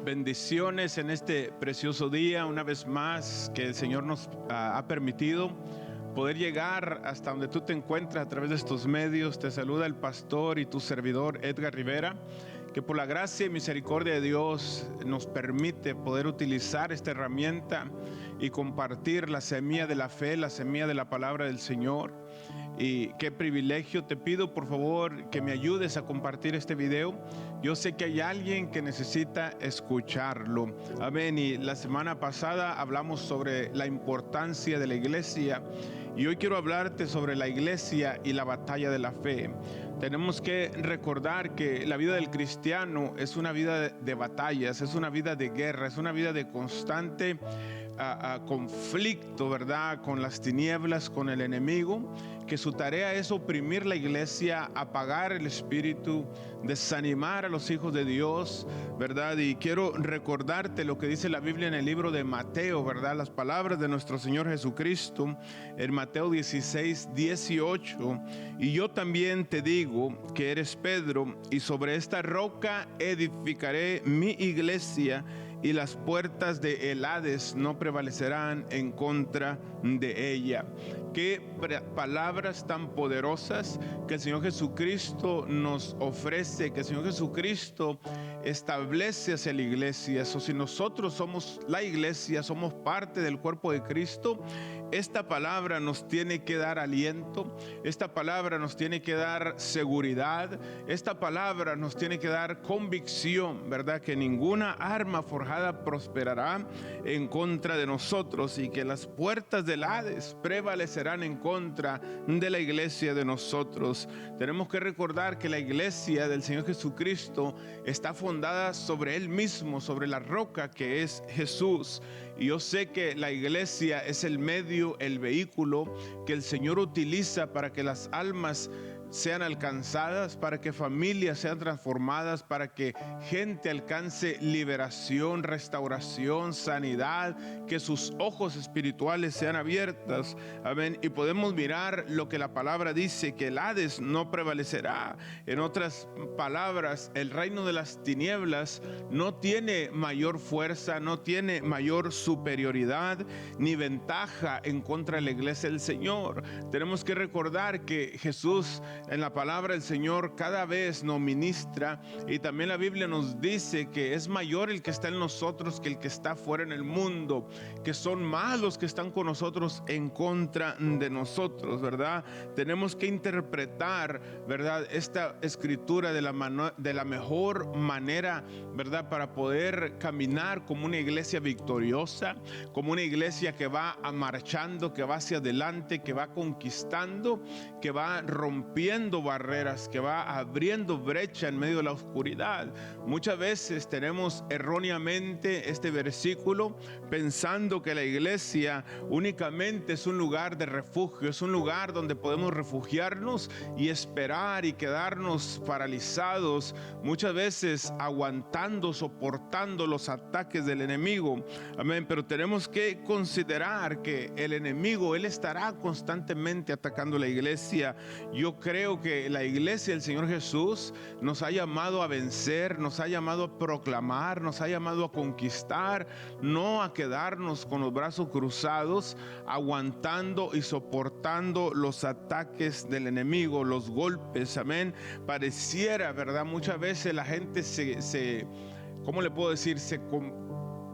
Bendiciones en este precioso día, una vez más que el Señor nos ha permitido poder llegar hasta donde tú te encuentras a través de estos medios. Te saluda el pastor y tu servidor Edgar Rivera, que por la gracia y misericordia de Dios nos permite poder utilizar esta herramienta y compartir la semilla de la fe, la semilla de la palabra del Señor. Y qué privilegio. Te pido por favor que me ayudes a compartir este video. Yo sé que hay alguien que necesita escucharlo. Amén. Y la semana pasada hablamos sobre la importancia de la iglesia, y hoy quiero hablarte sobre la iglesia y la batalla de la fe. Tenemos que recordar que la vida del cristiano es una vida de batallas, es una vida de guerra, es una vida de constante conflicto, ¿verdad?, con las tinieblas, con el enemigo, que su tarea es oprimir la iglesia, apagar el espíritu, desanimar a los hijos de Dios, ¿verdad? Y quiero recordarte lo que dice la Biblia en el libro de Mateo, ¿verdad? Las palabras de nuestro Señor Jesucristo en Mateo 16:18. Y yo también te digo que eres Pedro, y sobre esta roca edificaré mi iglesia, y las puertas de el Hades no prevalecerán en contra de ella. Qué palabras tan poderosas que el Señor Jesucristo nos ofrece, que el Señor Jesucristo establece hacia la iglesia. O si nosotros somos la iglesia, somos parte del cuerpo de Cristo, esta palabra nos tiene que dar aliento, esta palabra nos tiene que dar seguridad, esta palabra nos tiene que dar convicción, ¿verdad? Que ninguna arma forjada prosperará en contra de nosotros, y que las puertas del Hades prevalecerán en contra de la iglesia de nosotros. Tenemos que recordar que la iglesia del Señor Jesucristo está fundada sobre Él mismo, sobre la roca que es Jesús. Y yo sé que la iglesia es el medio, el vehículo que el Señor utiliza para que las almas sean alcanzadas, para que familias sean transformadas, para que gente alcance liberación, restauración, sanidad, que sus ojos espirituales sean abiertas. Amén. Y podemos mirar lo que la palabra dice, que el Hades no prevalecerá. En otras palabras, el reino de las tinieblas no tiene mayor fuerza, no tiene mayor superioridad ni ventaja en contra de la iglesia del Señor. Tenemos que recordar que Jesús, en la palabra del Señor, cada vez nos ministra, y también la Biblia nos dice que es mayor el que está en nosotros que el que está fuera en el mundo, que son más los que están con nosotros en contra de nosotros, ¿verdad? Tenemos que interpretar, ¿verdad?, esta escritura de la mejor manera, ¿verdad?, para poder caminar como una iglesia victoriosa, como una iglesia que va marchando, que va hacia adelante, que va conquistando, que va rompiendo barreras, que va abriendo brecha en medio de la oscuridad. Muchas veces tenemos erróneamente este versículo pensando que la iglesia únicamente es un lugar de refugio, es un lugar donde podemos refugiarnos y esperar y quedarnos paralizados, muchas veces aguantando, soportando los ataques del enemigo. Amén. Pero tenemos que considerar que el enemigo, él estará constantemente atacando la iglesia. Yo creo que la iglesia del Señor Jesús nos ha llamado a vencer, nos ha llamado a proclamar, nos ha llamado a conquistar, no a quedarnos con los brazos cruzados, aguantando y soportando los ataques del enemigo, los golpes. Amén. Pareciera, ¿verdad?, muchas veces la gente ¿cómo le puedo decir? Se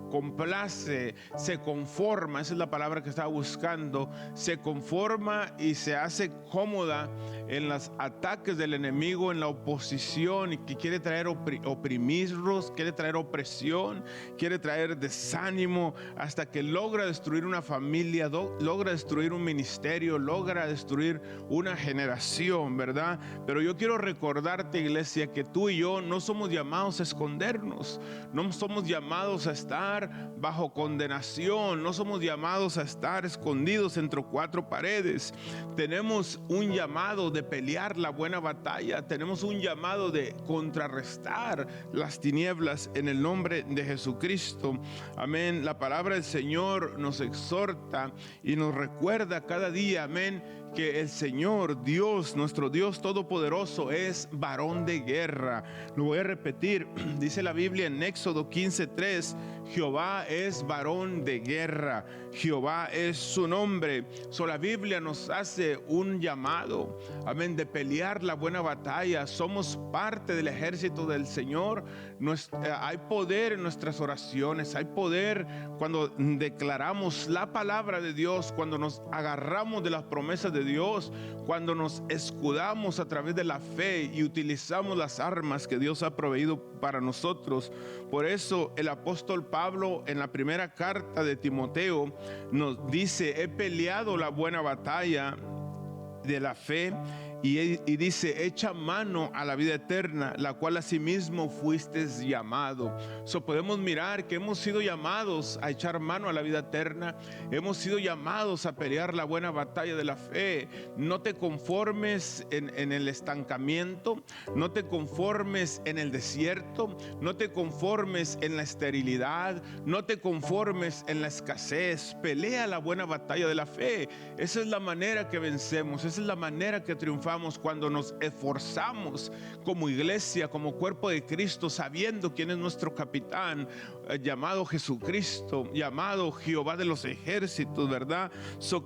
complace, se conforma, esa es la palabra que estaba buscando, se conforma y se hace cómoda en los ataques del enemigo, en la oposición, y que quiere traer oprimirlos, quiere traer opresión, quiere traer desánimo, hasta que logra destruir una familia, logra destruir un ministerio, logra destruir una generación, ¿verdad? Pero yo quiero recordarte, iglesia, que tú y yo no somos llamados a escondernos, no somos llamados a estar bajo condenación, no somos llamados a estar escondidos entre cuatro paredes. Tenemos un llamado de pelear la buena batalla, tenemos un llamado de contrarrestar las tinieblas en el nombre de Jesucristo. Amén. La palabra del Señor nos exhorta y nos recuerda cada día, amén, que el Señor Dios, nuestro Dios Todopoderoso, es varón de guerra. Lo voy a repetir, dice la Biblia en Éxodo 15:3, Jehová es varón de guerra, Jehová es su nombre. La Biblia nos hace un llamado, amén, de pelear la buena batalla. Somos parte del ejército del Señor. Hay poder en nuestras oraciones, hay poder cuando declaramos la palabra de Dios, cuando nos agarramos de las promesas de Dios, cuando nos escudamos a través de la fe y utilizamos las armas que Dios ha proveído para nosotros. Por eso el apóstol Pablo en la primera carta de Timoteo nos dice: he peleado la buena batalla de la fe, y dice: echa mano a la vida eterna, la cual asimismo fuiste llamado. Podemos mirar que hemos sido llamados a echar mano a la vida eterna. Hemos sido llamados a pelear la buena batalla de la fe. No te conformes en el estancamiento, no te conformes en el desierto, no te conformes en la esterilidad, no te conformes en la escasez. Pelea la buena batalla de la fe. Esa es la manera que vencemos, esa es la manera que triunfamos, cuando nos esforzamos como iglesia, como cuerpo de Cristo, sabiendo quién es nuestro capitán, llamado Jesucristo, llamado Jehová de los ejércitos, ¿verdad?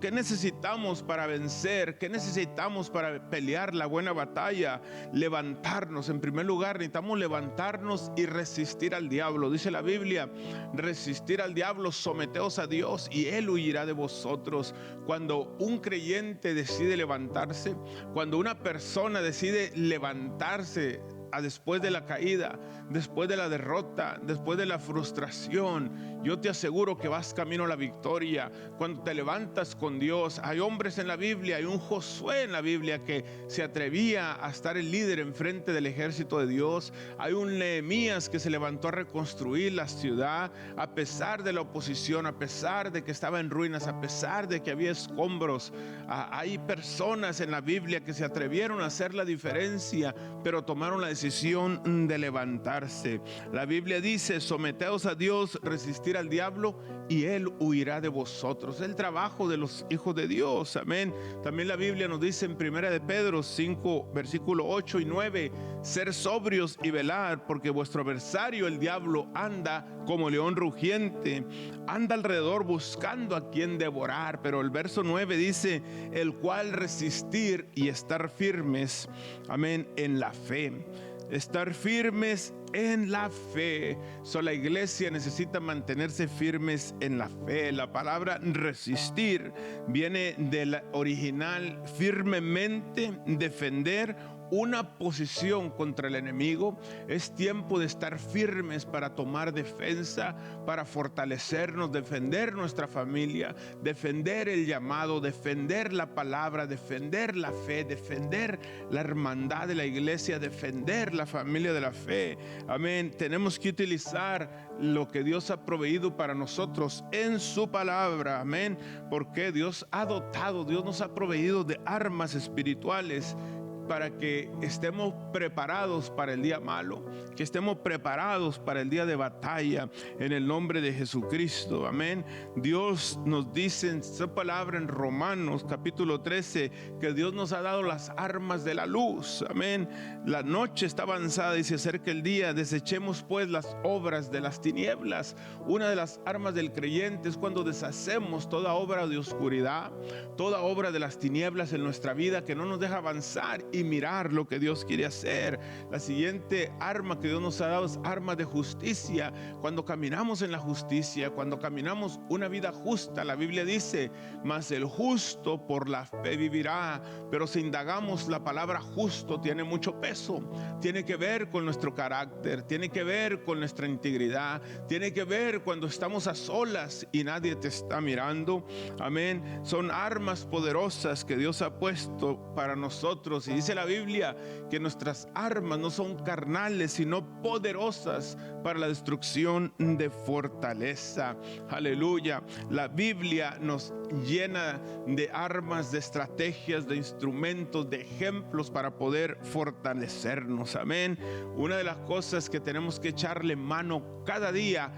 ¿Qué necesitamos para vencer? ¿Qué necesitamos para pelear la buena batalla? Levantarnos. En primer lugar, necesitamos levantarnos y resistir al diablo. Dice la Biblia: resistir al diablo, someteos a Dios y Él huirá de vosotros. Cuando un creyente decide levantarse, cuando una persona decide levantarse después de la caída, después de la derrota, después de la frustración, yo te aseguro que vas camino a la victoria. Cuando te levantas con Dios, hay hombres en la Biblia, hay un Josué en la Biblia que se atrevía a estar el líder enfrente del ejército de Dios. Hay un Nehemías que se levantó a reconstruir la ciudad a pesar de la oposición, a pesar de que estaba en ruinas, a pesar de que había escombros. Hay personas en la Biblia que se atrevieron a hacer la diferencia, pero tomaron la decisión de levantarse. La Biblia dice: someteos a Dios, resistir al diablo y Él huirá de vosotros. El trabajo de los hijos de Dios, amén. También la Biblia nos dice en 1 de Pedro 5, versículo 8 y 9: ser sobrios y velar, porque vuestro adversario el diablo anda como león rugiente, anda alrededor buscando a quien devorar. Pero el verso 9 dice: el cual resistir y estar firmes, amén, en la fe. Estar firmes en la fe. La iglesia necesita mantenerse firmes en la fe. La palabra resistir viene del original firmemente, defender una posición contra el enemigo. Es tiempo de estar firmes para tomar defensa, para fortalecernos, defender nuestra familia, defender el llamado, defender la palabra, defender la fe, defender la hermandad de la iglesia, defender la familia de la fe. Amén. Tenemos que utilizar lo que Dios ha proveído para nosotros en su palabra. Amén. Porque Dios nos ha proveído de armas espirituales para que estemos preparados para el día malo, que estemos preparados para el día de batalla, en el nombre de Jesucristo. Amén. Dios nos dice en su palabra en Romanos capítulo 13 que Dios nos ha dado las armas de la luz. Amén. La noche está avanzada y se acerca el día. Desechemos pues las obras de las tinieblas. Una de las armas del creyente es cuando deshacemos toda obra de oscuridad, toda obra de las tinieblas en nuestra vida que no nos deja avanzar y mirar lo que Dios quiere hacer. La siguiente arma que Dios nos ha dado es arma de justicia. Cuando caminamos en la justicia, cuando caminamos una vida justa, la Biblia dice: mas el justo por la fe vivirá. Pero si indagamos, la palabra justo tiene mucho peso. Tiene que ver con nuestro carácter, tiene que ver con nuestra integridad, tiene que ver cuando estamos a solas y nadie te está mirando. Amén. Son armas poderosas que Dios ha puesto para nosotros. Y dice la Biblia que nuestras armas no son carnales, sino poderosas para la destrucción de fortaleza. Aleluya. La Biblia nos llena de armas, de estrategias, de instrumentos, de ejemplos para poder fortalecernos. Amén. Una de las cosas que tenemos que echarle mano cada día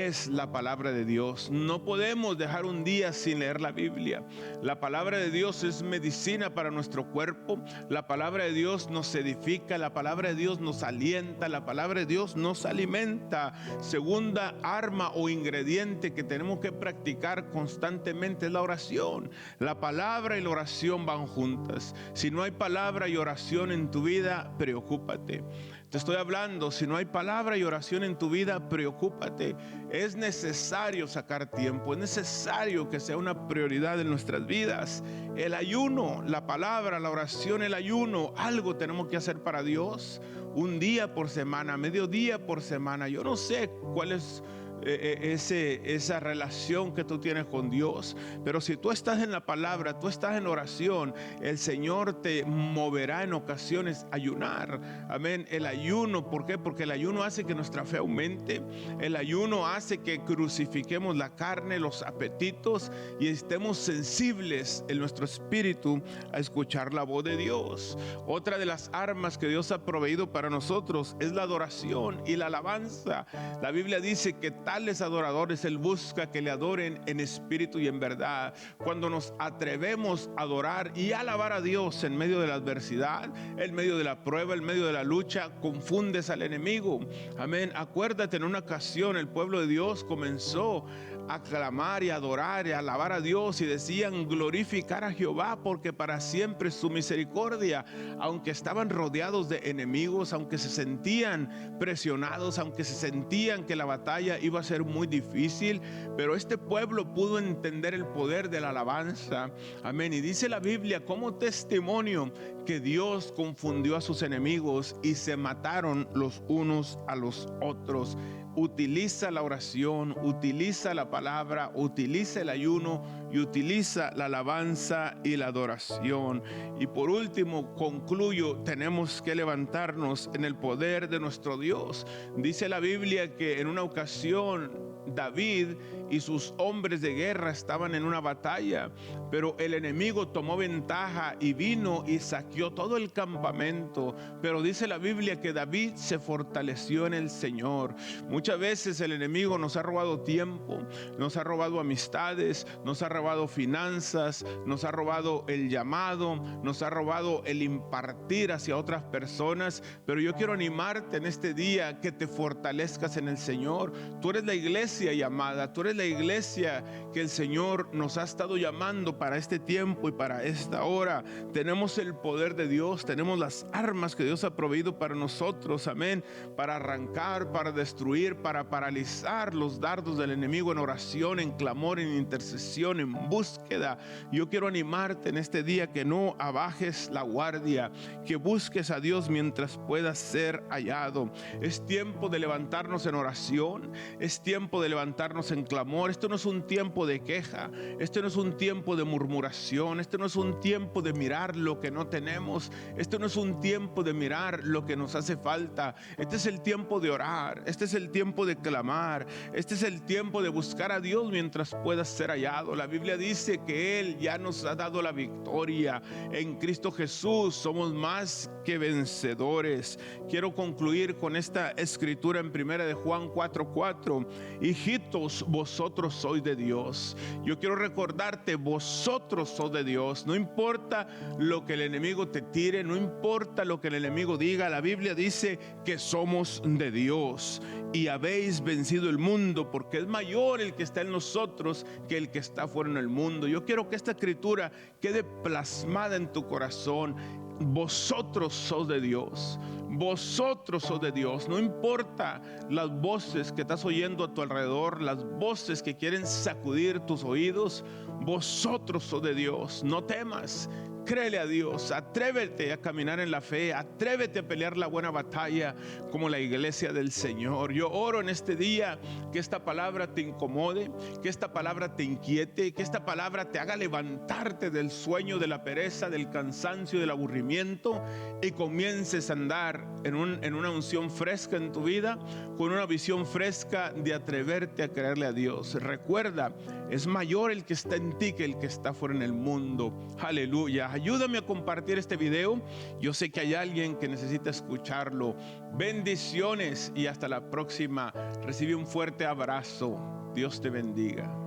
es la palabra de Dios. No podemos dejar un día sin leer la Biblia. La palabra de Dios es medicina para nuestro cuerpo. La palabra de Dios nos edifica. La palabra de Dios nos alienta. La palabra de Dios nos alimenta. Segunda arma o ingrediente que tenemos que practicar constantemente es la oración. La palabra y la oración van juntas. Si no hay palabra y oración en tu vida, preocúpate. Te estoy hablando, si no hay palabra y oración en tu vida, preocúpate. Es necesario sacar tiempo, es necesario que sea una prioridad en nuestras vidas. El ayuno, la palabra, la oración, el ayuno, algo tenemos que hacer para Dios. Un día por semana, medio día por semana. Yo no sé cuál es esa relación que tú tienes con Dios, pero si tú estás en la palabra, tú estás en la oración, el Señor te moverá en ocasiones a ayunar. Amén. El ayuno, ¿por qué? Porque el ayuno hace que nuestra fe aumente. El ayuno hace que crucifiquemos la carne, los apetitos, y estemos sensibles en nuestro espíritu a escuchar la voz de Dios. Otra de las armas que Dios ha proveído para nosotros es la adoración y la alabanza. La Biblia dice que tales adoradores Él busca que le adoren en espíritu y en verdad. Cuando nos atrevemos a adorar y alabar a Dios en medio de la adversidad, en medio de la prueba, en medio de la lucha, confundes al enemigo. Amén. Acuérdate, en una ocasión el pueblo de Dios comenzó a clamar y a adorar y a alabar a Dios, y decían: glorificar a Jehová, porque para siempre es su misericordia. Aunque estaban rodeados de enemigos, aunque se sentían presionados, aunque se sentían que la batalla iba a ser muy difícil, pero este pueblo pudo entender el poder de la alabanza. Amén. Y dice la Biblia como testimonio que Dios confundió a sus enemigos y se mataron los unos a los otros. Utiliza la oración, utiliza la palabra, utiliza el ayuno y utiliza la alabanza y la adoración. Y por último, concluyo, tenemos que levantarnos en el poder de nuestro Dios. Dice la Biblia que en una ocasión David y sus hombres de guerra estaban en una batalla, pero el enemigo tomó ventaja y vino y saqueó todo el campamento. Pero dice la Biblia que David se fortaleció en el Señor. Muchas veces el enemigo nos ha robado tiempo, nos ha robado amistades, nos ha robado finanzas, nos ha robado el llamado, nos ha robado el impartir hacia otras personas. Pero yo quiero animarte en este día que te fortalezcas en el Señor. Tú eres la iglesia llamada, tú eres la iglesia que el Señor nos ha estado llamando para este tiempo y para esta hora. Tenemos el poder de Dios, tenemos las armas que Dios ha proveído para nosotros, amén, para arrancar, para destruir, para paralizar los dardos del enemigo en oración, en clamor, en intercesión, en búsqueda. Yo quiero animarte en este día que no abajes la guardia, que busques a Dios mientras puedas ser hallado. Es tiempo de levantarnos en oración, es tiempo de levantarnos en clamor. Esto no es un tiempo de queja, esto no es un tiempo de murmuración, esto no es un tiempo de mirar lo que no tenemos, esto no es un tiempo de mirar lo que nos hace falta. Este es el tiempo de orar, este es el tiempo de clamar, este es el tiempo de buscar a Dios mientras puedas ser hallado. La Biblia dice que Él ya nos ha dado la victoria. En Cristo Jesús somos más que vencedores. Quiero concluir con esta escritura en 1 de Juan 4:4. Hijitos, vosotros sois de Dios. Yo quiero recordarte, vosotros sois de Dios. No importa lo que el enemigo te tire, no importa lo que el enemigo diga. La Biblia dice que somos de Dios y habéis vencido el mundo, porque es mayor el que está en nosotros que el que está fuera en el mundo. Yo quiero que esta escritura quede plasmada en tu corazón. Vosotros sois de Dios. Vosotros sois de Dios. No importa las voces que estás oyendo a tu alrededor, las voces que quieren sacudir tus oídos. Vosotros sois de Dios. No temas. Créele a Dios, atrévete a caminar en la fe, atrévete a pelear la buena batalla como la iglesia del Señor. Yo oro en este día que esta palabra te incomode, que esta palabra te inquiete, que esta palabra te haga levantarte del sueño, de la pereza, del cansancio, del aburrimiento. sufrimiento y comiences a andar en una unción fresca en tu vida, con una visión fresca de atreverte a creerle a Dios. Recuerda, es mayor el que está en ti que el que está fuera en el mundo. Aleluya. Ayúdame a compartir este video. Yo sé que hay alguien que necesita escucharlo. Bendiciones y hasta la próxima. Recibe un fuerte abrazo. Dios te bendiga.